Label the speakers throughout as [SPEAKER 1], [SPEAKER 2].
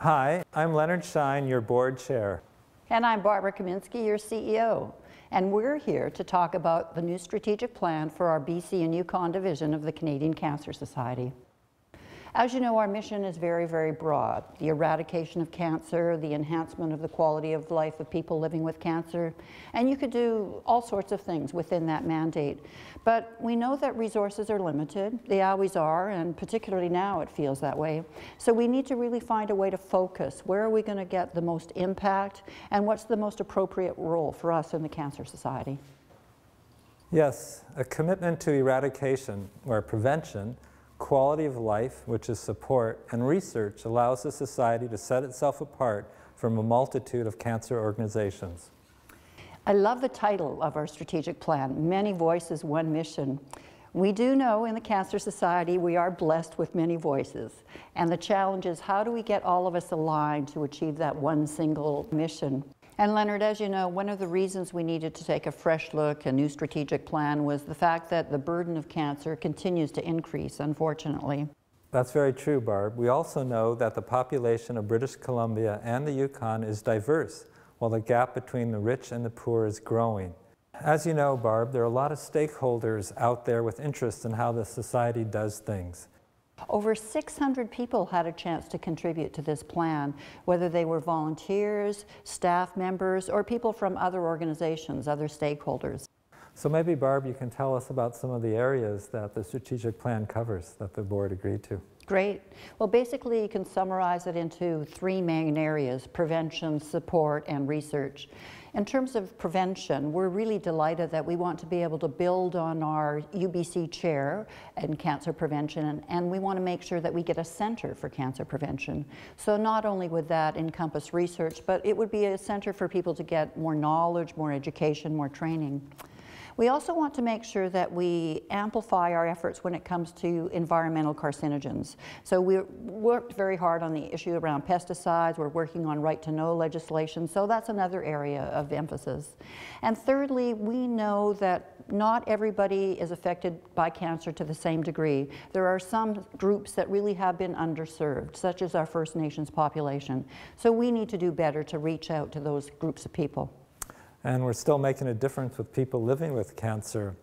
[SPEAKER 1] Hi, I'm Leonard Shine, your board chair.
[SPEAKER 2] And I'm Barbara Kaminsky, your CEO. And we're here to talk about the new strategic plan for our BC and Yukon division of the Canadian Cancer Society. As you know, our mission is very, very broad. The eradication of cancer, the enhancement of the quality of life of people living with cancer, and you could do all sorts of things within that mandate. But we know that resources are limited. They always are, and particularly now it feels that way. So we need to really find a way to focus. Where are we going to get the most impact, and what's the most appropriate role for us in the Cancer Society?
[SPEAKER 1] Yes, a commitment to eradication, or prevention, quality of life, which is support, and research allows the society to set itself apart from a multitude of cancer organizations.
[SPEAKER 2] I love the title of our strategic plan, Many Voices, One Mission. We do know in the Cancer Society we are blessed with many voices, and the challenge is how do we get all of us aligned to achieve that one single mission? And Leonard, as you know, one of the reasons we needed to take a fresh look, a new strategic plan, was the fact that the burden of cancer continues to increase, unfortunately.
[SPEAKER 1] That's very true, Barb. We also know that the population of British Columbia and the Yukon is diverse, while the gap between the rich and the poor is growing. As you know, Barb, there are a lot of stakeholders out there with interest in how the society does things.
[SPEAKER 2] Over 600 people had a chance to contribute to this plan, whether they were volunteers, staff members, or people from other organizations, other stakeholders.
[SPEAKER 1] So maybe, Barb, you can tell us about some of the areas that the strategic plan covers that the board agreed to.
[SPEAKER 2] Great. Well, basically, you can summarize it into three main areas: prevention, support, and research. In terms of prevention, we're really delighted that we want to be able to build on our UBC chair in cancer prevention, and we want to make sure that we get a center for cancer prevention. So not only would that encompass research, but it would be a center for people to get more knowledge, more education, more training. We also want to make sure that we amplify our efforts when it comes to environmental carcinogens. So we worked very hard on the issue around pesticides. We're working on right-to-know legislation, so that's another area of emphasis. And thirdly, we know that not everybody is affected by cancer to the same degree. There are some groups that really have been underserved, such as our First Nations population. So we need to do better to reach out to those groups of people.
[SPEAKER 1] And we're still making a difference with people living with cancer.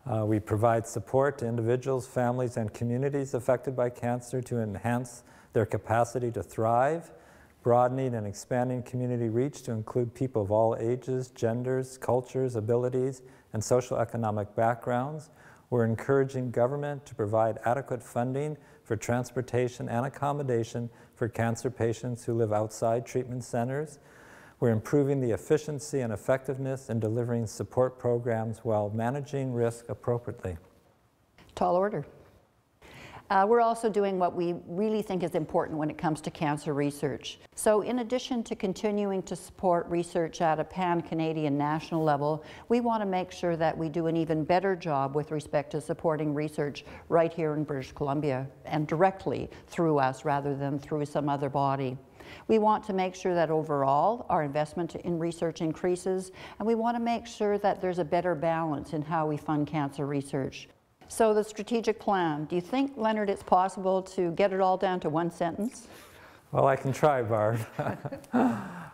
[SPEAKER 1] We provide support to individuals, families, and communities affected by cancer to enhance their capacity to thrive, broadening and expanding community reach to include people of all ages, genders, cultures, abilities, and socioeconomic backgrounds. We're encouraging government to provide adequate funding for transportation and accommodation for cancer patients who live outside treatment centers. We're improving the efficiency and effectiveness in delivering support programs while managing risk appropriately.
[SPEAKER 2] Tall order. We're also doing what we really think is important when it comes to cancer research. So in addition to continuing to support research at a pan-Canadian national level, we want to make sure that we do an even better job with respect to supporting research right here in British Columbia and directly through us rather than through some other body. We want to make sure that overall our investment in research increases, and we want to make sure that there's a better balance in how we fund cancer research. So the strategic plan, do you think, Leonard, it's possible to get it all down to one sentence?
[SPEAKER 1] Well, I can try, Barb.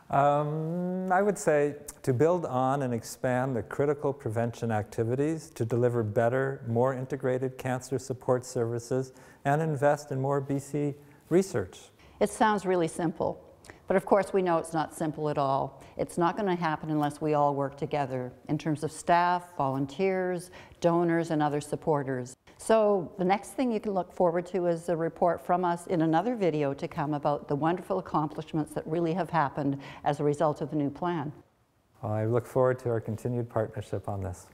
[SPEAKER 1] I would say to build on and expand the critical prevention activities, to deliver better, more integrated cancer support services, and invest in more BC research.
[SPEAKER 2] It sounds really simple, but of course we know it's not simple at all. It's not going to happen unless we all work together in terms of staff, volunteers, donors, and other supporters. So the next thing you can look forward to is a report from us in another video to come about the wonderful accomplishments that really have happened as a result of the new plan.
[SPEAKER 1] I look forward to our continued partnership on this.